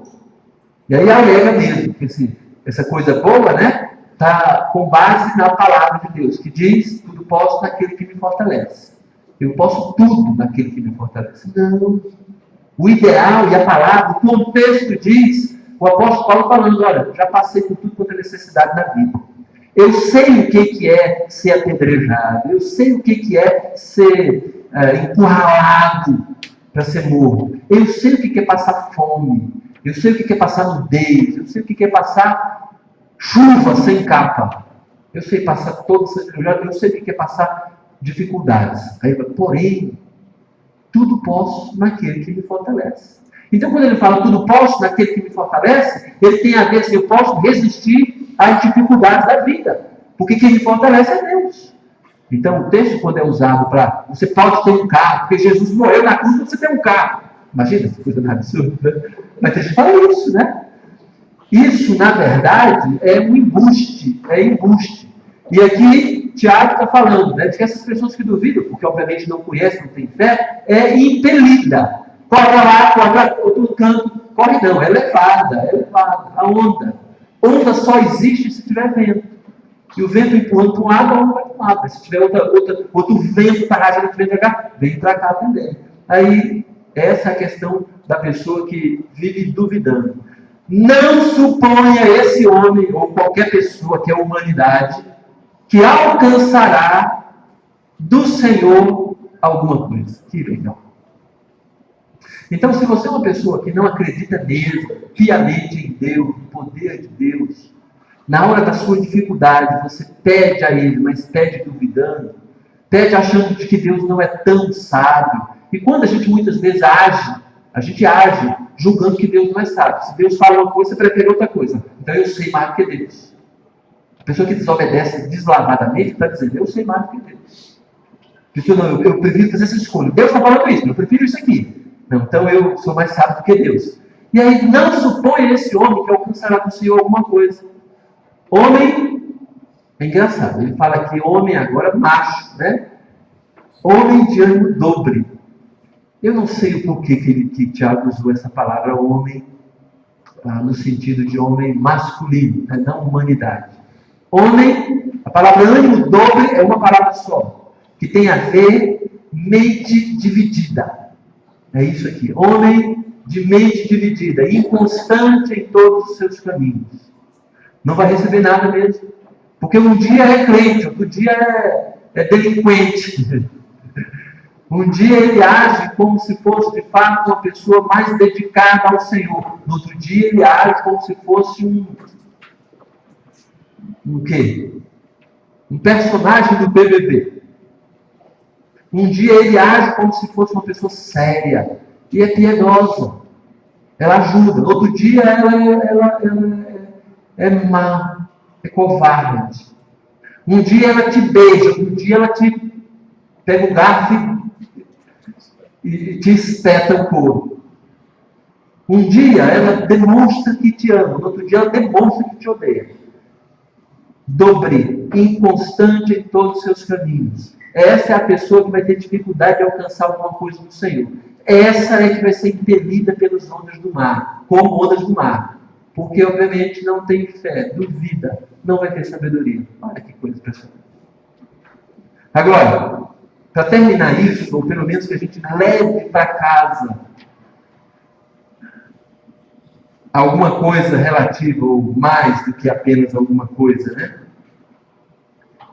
E aí alega mesmo que essa coisa boa, né? Está com base na palavra de Deus, que diz, tudo posso naquele que me fortalece. Eu posso tudo naquele que me fortalece. Não. O ideal e a palavra, o contexto diz, o apóstolo Paulo falando, olha, já passei por tudo quanto é necessidade na vida. Eu sei o que é ser apedrejado. Eu sei o que é ser encurralado para ser morto. Eu sei o que é passar fome. Eu sei o que é passar nudez. Eu sei o que é passar chuva sem capa. Eu sei passar todas essas coisas. Eu sei o que é passar dificuldades. Aí, porém, tudo posso naquele que me fortalece. Então, quando ele fala tudo posso naquele que me fortalece, ele tem a ver se eu posso resistir às dificuldades da vida. Porque quem me fortalece é Deus. Então, o texto, quando é usado para você pode ter um carro, porque Jesus morreu na cruz para você ter um carro. Imagina essa coisa absurda. Mas tem gente que fala isso, né? Isso, na verdade, é um embuste. É embuste. E aqui, Tiago está falando, né, de que essas pessoas que duvidam, porque obviamente não conhecem, não têm fé, é impelida. Corre lá, corre para outro canto. Corre não, é levada. A onda. Onda só existe se tiver vento. E o vento empurrando para um lado, a onda vai para um lado. Se tiver outro vento para rajando que vem para cá também. Aí, essa é a questão da pessoa que vive duvidando. Não suponha esse homem, ou qualquer pessoa que é a humanidade, que alcançará do Senhor alguma coisa. Que legal. Então, se você é uma pessoa que não acredita mesmo, piamente em Deus, no poder de Deus, na hora da sua dificuldade, você pede a Ele, mas pede duvidando, pede achando de que Deus não é tão sábio. E quando a gente muitas vezes age, a gente age julgando que Deus não é sábio. Se Deus fala uma coisa, você prefere outra coisa. Então eu sei mais do que Deus. A pessoa que desobedece deslavadamente está dizendo, eu sei mais do que Deus. Pessoa, não, eu prefiro fazer essa escolha. Deus está falando isso, eu prefiro isso aqui. Não, então eu sou mais sábio do que Deus. E aí não suponha esse homem que alcançará do Senhor alguma coisa. Homem, é engraçado, ele fala aqui homem agora macho, né? Homem de ânimo dobre. Eu não sei o porquê que Tiago usou essa palavra homem, no sentido de homem masculino, né? Não humanidade. Homem, a palavra ânimo dobre é uma palavra só, que tem a ver mente dividida. É isso aqui, homem de mente dividida, inconstante em todos os seus caminhos. Não vai receber nada mesmo. Porque um dia é crente, outro dia é delinquente. Um dia ele age como se fosse de fato uma pessoa mais dedicada ao Senhor. No outro dia ele age como se fosse um quê? Um personagem do BBB. Um dia ele age como se fosse uma pessoa séria e é piedosa. Ela ajuda. No outro dia ela é má, é covarde. Um dia ela te beija, outro dia ela te pega o garfo e te espeta o couro. Um dia ela demonstra que te ama, no outro dia ela demonstra que te odeia. Dobre, inconstante em todos os seus caminhos. Essa é a pessoa que vai ter dificuldade de alcançar alguma coisa do Senhor. Essa é que vai ser impelida pelas ondas do mar, como ondas do mar. Porque, obviamente, não tem fé, duvida, não vai ter sabedoria. Olha que coisa impressionante. Agora, para terminar isso, ou pelo menos que a gente leve para casa alguma coisa relativa, ou mais do que apenas alguma coisa, né?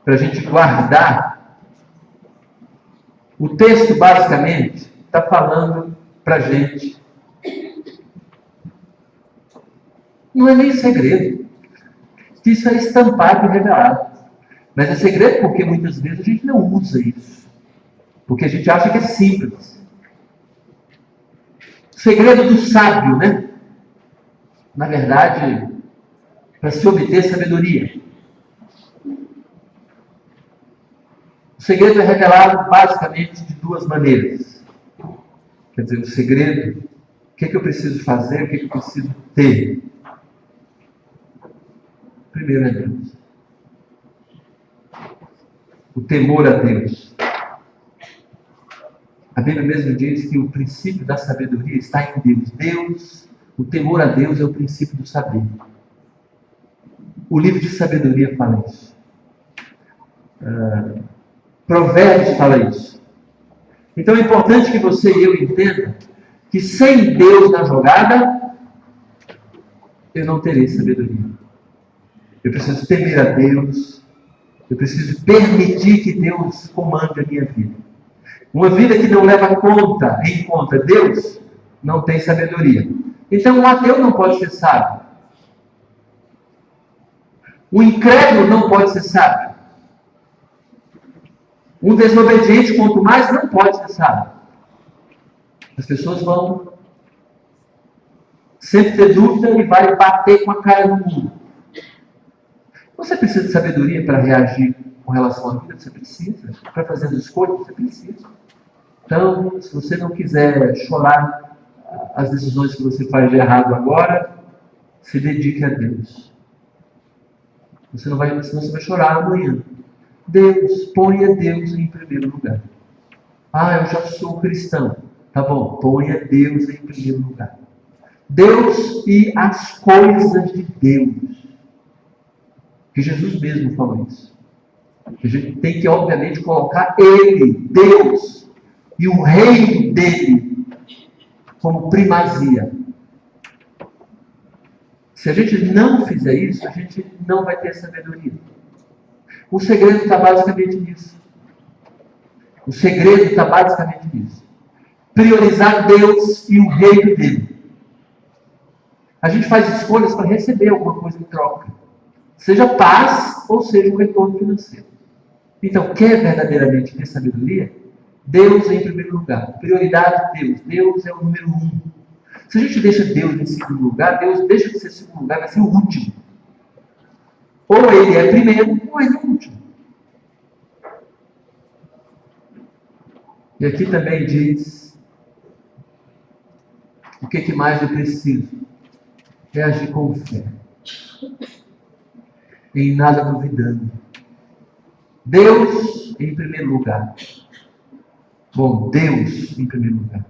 Para a gente guardar, o texto basicamente está falando para a gente. Não é nem segredo. Isso é estampado e revelado. Mas é segredo porque muitas vezes a gente não usa isso. Porque a gente acha que é simples. O segredo do sábio, né? Na verdade, para se obter sabedoria. O segredo é revelado basicamente de duas maneiras. Quer dizer, o segredo, o que eu preciso fazer, o que eu preciso ter. Primeiro é Deus. O temor a Deus. A Bíblia mesmo diz que o princípio da sabedoria está em Deus. Deus, o temor a Deus é o princípio do saber. O livro de sabedoria fala isso. Provérbios fala isso. Então é importante que você e eu entendam que sem Deus na jogada, eu não terei sabedoria. Eu preciso temer a Deus. Eu preciso permitir que Deus comande a minha vida. Uma vida que não leva em conta Deus, não tem sabedoria. Então um ateu não pode ser sábio. O incrédulo não pode ser sábio. Um desobediente, quanto mais, não pode ser sábio. As pessoas vão sempre ter dúvida e vai bater com a cara no mundo. Você precisa de sabedoria para reagir com relação à vida? Você precisa. Para fazer as escolhas? Você precisa. Então, se você não quiser chorar as decisões que você faz de errado agora, se dedique a Deus. Senão você vai chorar amanhã. Deus, ponha Deus em primeiro lugar. Eu já sou cristão. Tá bom, ponha Deus em primeiro lugar. Deus e as coisas de Deus. Que Jesus mesmo falou isso. A gente tem que, obviamente, colocar Ele, Deus, e o reino dele como primazia. Se a gente não fizer isso, a gente não vai ter sabedoria. O segredo está basicamente nisso. O segredo está basicamente nisso. Priorizar Deus e o reino dele. A gente faz escolhas para receber alguma coisa em troca. Seja paz ou seja um retorno financeiro. Então, quer verdadeiramente ter sabedoria? Deus em primeiro lugar. Prioridade de Deus. Deus é o número 1. Se a gente deixa Deus em segundo lugar, Deus deixa de ser segundo lugar, vai ser o último. Ou ele é primeiro, ou ele é o último. E aqui também diz o que mais eu preciso. É agir com fé. Em nada duvidando. Deus em primeiro lugar. Bom, Deus em primeiro lugar.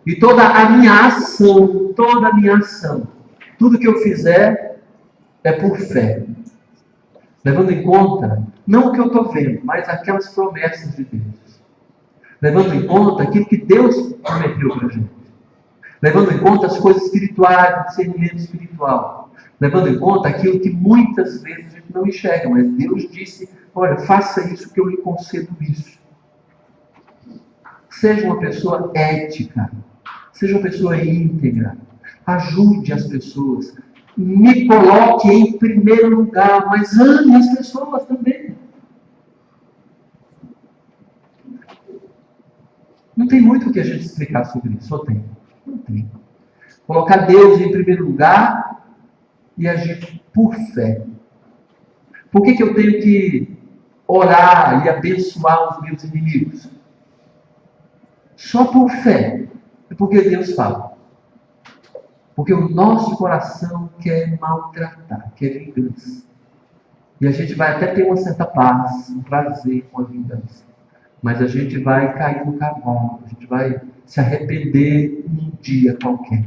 E toda a minha ação, tudo que eu fizer é por fé. Levando em conta, não o que eu estou vendo, mas aquelas promessas de Deus. Levando em conta aquilo que Deus prometeu para a gente. Levando em conta as coisas espirituais, o discernimento espiritual. Levando em conta aquilo que muitas vezes a gente não enxerga, mas Deus disse, olha, faça isso que eu lhe concedo isso. Seja uma pessoa ética. Seja uma pessoa íntegra. Ajude as pessoas. Me coloque em primeiro lugar, mas ame as pessoas também. Não tem muito o que a gente explicar sobre isso, só tem. Não tem. Colocar Deus em primeiro lugar e agir por fé. Por que eu tenho que orar e abençoar os meus inimigos? Só por fé. É porque Deus fala. Porque o nosso coração quer maltratar, quer vingança. E a gente vai até ter uma certa paz, um prazer com a vingança. Mas a gente vai cair no cavalo, a gente vai se arrepender um dia qualquer.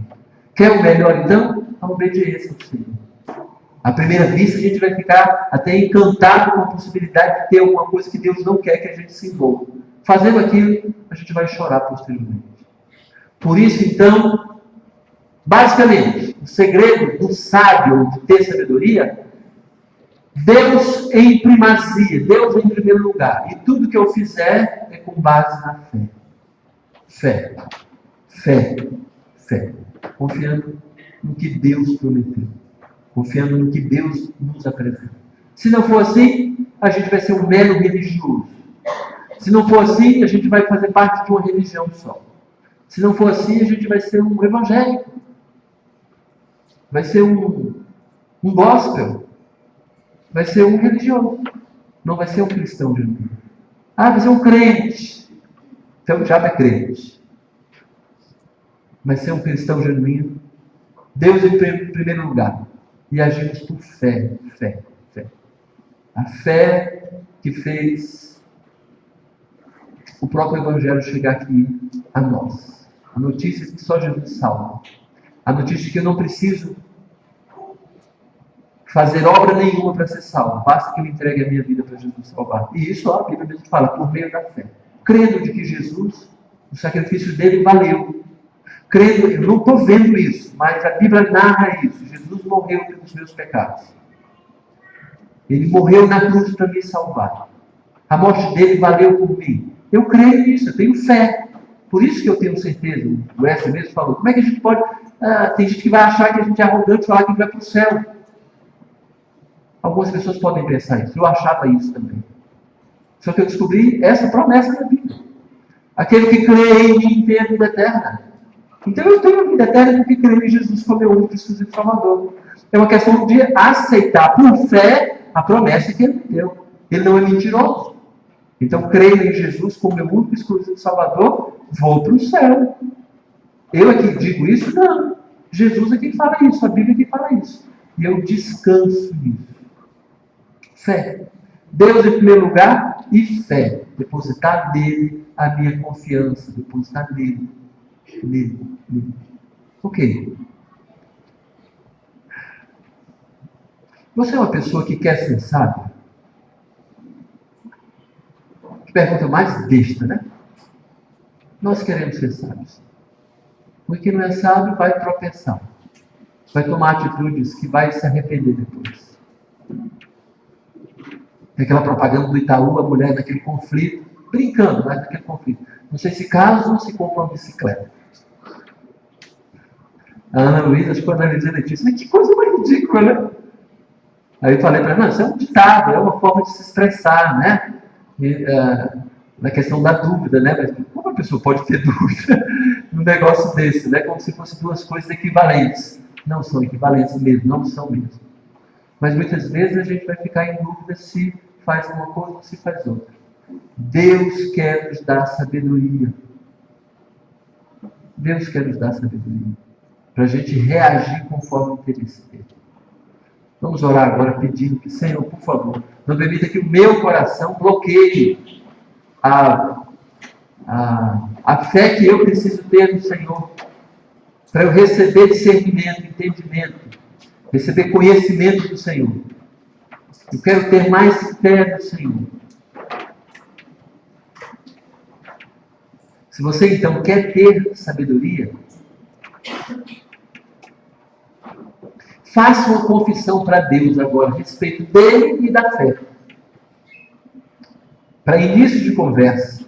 Quer o melhor então? A obediência ao Senhor. À primeira vista a gente vai ficar até encantado com a possibilidade de ter alguma coisa que Deus não quer que a gente se envolva. Fazendo aquilo, a gente vai chorar posteriormente. Por isso, então, basicamente, o segredo do sábio de ter sabedoria, Deus em primazia, Deus em primeiro lugar. E tudo que eu fizer é com base na fé. Fé. Fé. Fé. Confiando no que Deus prometeu. Confiando no que Deus nos apresenta. Se não for assim, a gente vai ser um mero religioso. Se não for assim, a gente vai fazer parte de uma religião só. Se não for assim, a gente vai ser um evangélico. Vai ser um gospel. Vai ser um religioso. Não vai ser um cristão genuíno. Vai ser um crente. Então o diabo é crente. Vai ser um cristão genuíno. Deus em primeiro lugar. E agimos por fé. Fé. Fé. A fé que fez o próprio Evangelho chegar aqui a nós. A notícia que só Jesus salva. A notícia que eu não preciso fazer obra nenhuma para ser salvo. Basta que eu entregue a minha vida para Jesus salvar. E isso a Bíblia mesmo fala, por meio da fé. Crendo de que Jesus, o sacrifício dele valeu. Crendo, eu não estou vendo isso, mas a Bíblia narra isso. Jesus morreu pelos meus pecados. Ele morreu na cruz para me salvar. A morte dele valeu por mim. Eu creio nisso, eu tenho fé. Por isso que eu tenho certeza. O Wesley mesmo falou, como é que a gente pode... tem gente que vai achar que a gente é arrogante e falar que a gente vai para o céu. Algumas pessoas podem pensar isso. Eu achava isso também. Só que eu descobri essa promessa da Bíblia. Aquele que crê em mim tem a vida eterna. Então eu tenho a vida eterna porque creio em Jesus como meu único e exclusivo Salvador. É uma questão de aceitar por fé a promessa que Ele me deu. Ele não é mentiroso. Então, creio em Jesus como meu único e exclusivo Salvador, vou para o céu. Eu é que digo isso? Não. Jesus é quem fala isso, a Bíblia é quem fala isso. E eu descanso nisso. Fé. Deus em primeiro lugar e fé. Depositar nele a minha confiança. Depositar nele. Nele. Ok. Você é uma pessoa que quer ser sábio? Que pergunta mais besta, né? Nós queremos ser sábios. Porque não é sábio, vai tropeçar. Vai tomar atitudes que vai se arrepender depois. Tem aquela propaganda do Itaú, a mulher naquele conflito, brincando, mas naquele conflito. Não sei se casa ou se compra uma bicicleta. A Ana Luísa, acho que eu analisei a Letícia, mas que coisa mais ridícula, né? Aí eu falei para ela, não, isso é um ditado, é uma forma de se expressar, né? E, na questão da dúvida, né? Mas como a pessoa pode ter dúvida num negócio desse, né? Como se fossem duas coisas equivalentes. Não são equivalentes mesmo, não são mesmo. Mas muitas vezes a gente vai ficar em dúvida se faz uma coisa ou se faz outra. Deus quer nos dar sabedoria. Deus quer nos dar sabedoria. Para a gente reagir conforme o interesse dele. Vamos orar agora pedindo que, Senhor, por favor, não permita que o meu coração bloqueie a fé que eu preciso ter no Senhor. Para eu receber discernimento, entendimento, receber conhecimento do Senhor. Eu quero ter mais fé no Senhor. Se você então quer ter sabedoria, faça uma confissão para Deus agora a respeito dele e da fé. Para início de conversa,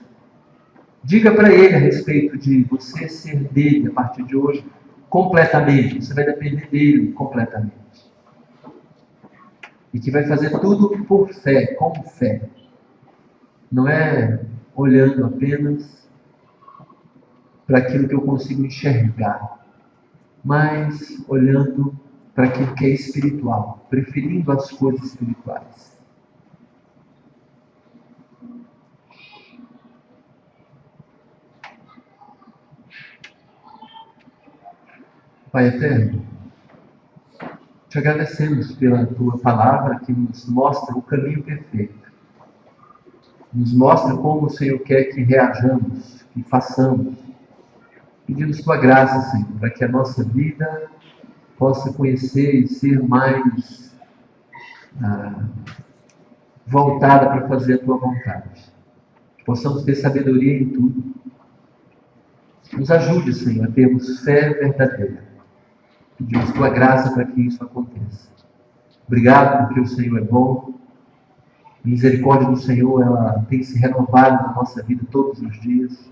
diga para ele a respeito de você ser dele a partir de hoje completamente. Você vai depender dele completamente. E que vai fazer tudo por fé, com fé. Não é olhando apenas para aquilo que eu consigo enxergar, mas olhando para aquilo que é espiritual, preferindo as coisas espirituais. Pai eterno, te agradecemos pela tua palavra que nos mostra o caminho perfeito. Nos mostra como o Senhor quer que reajamos, que façamos. Pedimos tua graça, Senhor, para que a nossa vida possa conhecer e ser mais voltada para fazer a tua vontade. Que possamos ter sabedoria em tudo. Nos ajude, Senhor, a termos fé verdadeira. Pedimos tua graça para que isso aconteça. Obrigado porque o Senhor é bom. A misericórdia do Senhor, ela tem se renovado na nossa vida todos os dias.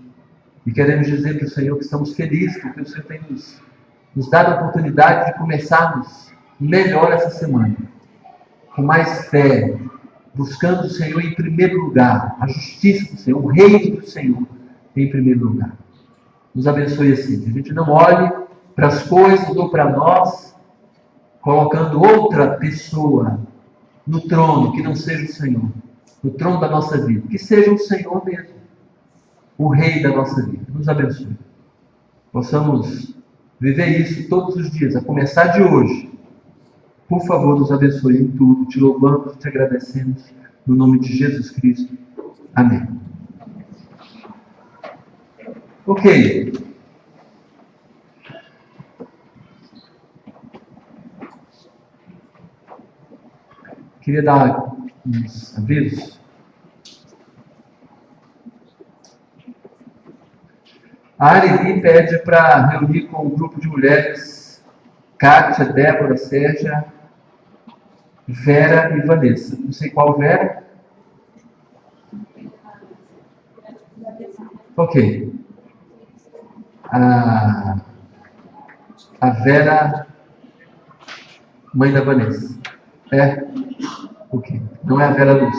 E queremos dizer para o Senhor que estamos felizes porque o Senhor tem nos dado a oportunidade de começarmos melhor essa semana. Com mais fé, buscando o Senhor em primeiro lugar, a justiça do Senhor, o reino do Senhor em primeiro lugar. Nos abençoe assim, que a gente não olhe para as coisas ou para nós, colocando outra pessoa no trono, que não seja o Senhor, no trono da nossa vida, que seja o Senhor mesmo, o Rei da nossa vida. Nos abençoe. Possamos viver isso todos os dias, a começar de hoje. Por favor, nos abençoe em tudo. Te louvamos, te agradecemos, no nome de Jesus Cristo. Amém. Ok. Queria dar uns avisos. A Areli pede para reunir com o grupo de mulheres Kátia, Débora, Sérgia, Vera e Vanessa. Não sei qual Vera. Ok. A Vera, mãe da Vanessa. É? Ok. Não é a Vera Luz.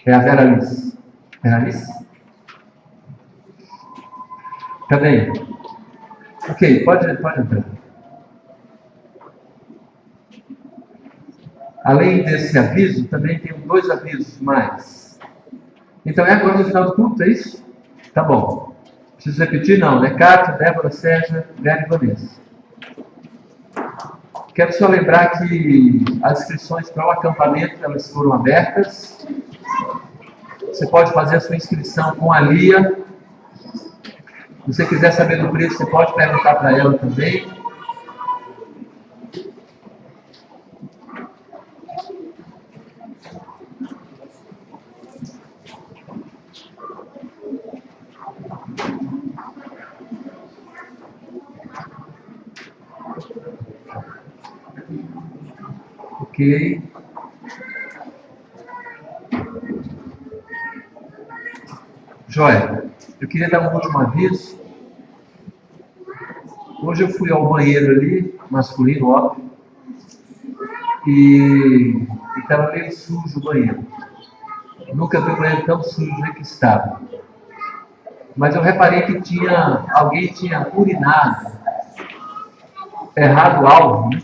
É a Vera Alice. É a Alice? Tá bem. Ok, pode entrar. Além desse aviso, também tem 2 avisos mais. Então é agora no final do culto, é isso? Tá bom. Preciso repetir? Não, né? Cátia, Débora, Sérgio, Vera e Vanessa. Quero só lembrar que as inscrições para o acampamento, elas foram abertas. Você pode fazer a sua inscrição com a Lia. Se você quiser saber do preço, você pode perguntar para ela também. Ok. Joia, eu queria dar um último aviso. Hoje eu fui ao banheiro ali, masculino, óbvio, e estava meio sujo o banheiro. Nunca vi um banheiro tão sujo que estava. Mas eu reparei que alguém tinha urinado errado o alvo, né?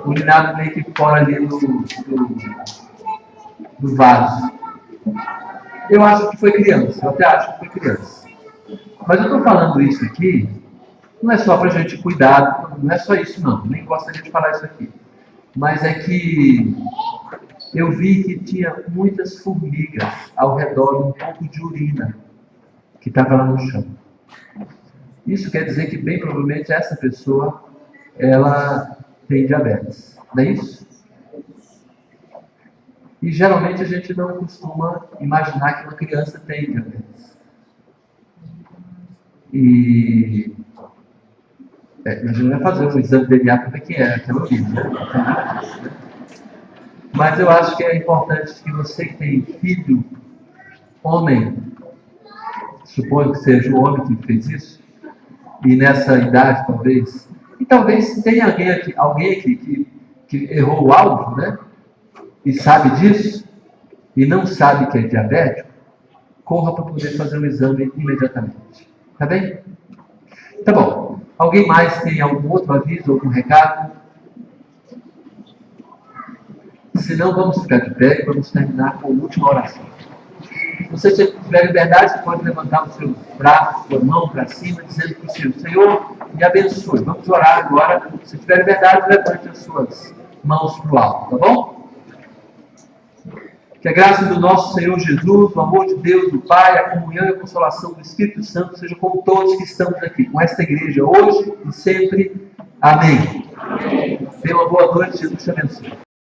Urinado meio que fora ali do vaso. Eu acho que foi criança, eu até acho que foi criança. Mas eu estou falando isso aqui, não é só para a gente cuidar, não é só isso não, nem gostaria de falar isso aqui. Mas é que eu vi que tinha muitas formigas ao redor de um pouco de urina que estava lá no chão. Isso quer dizer que bem provavelmente essa pessoa, ela tem diabetes, não é isso? E geralmente a gente não costuma imaginar que uma criança tem diabetes. E a gente vai fazer um exame de DNA para ver quem é aquela urina, né? Mas eu acho que é importante que você que tem filho, homem, suponho que seja o homem que fez isso, e nessa idade talvez, e talvez tenha alguém aqui que errou o alvo, né? E sabe disso, e não sabe que é diabético, corra para poder fazer um exame imediatamente. Tá bem? Tá bom. Alguém mais tem algum outro aviso, algum recado? Se não, vamos ficar de pé e vamos terminar com a última oração. Se você tiver liberdade, você pode levantar o seu braço, sua mão para cima, dizendo para o Senhor, me abençoe. Vamos orar agora. Se tiver liberdade, levante as suas mãos para o alto, tá bom? Que a graça do nosso Senhor Jesus, o amor de Deus, do Pai, a comunhão e a consolação do Espírito Santo seja com todos que estamos aqui, com esta igreja hoje e sempre. Amém. Tenha uma boa noite, Jesus te abençoe.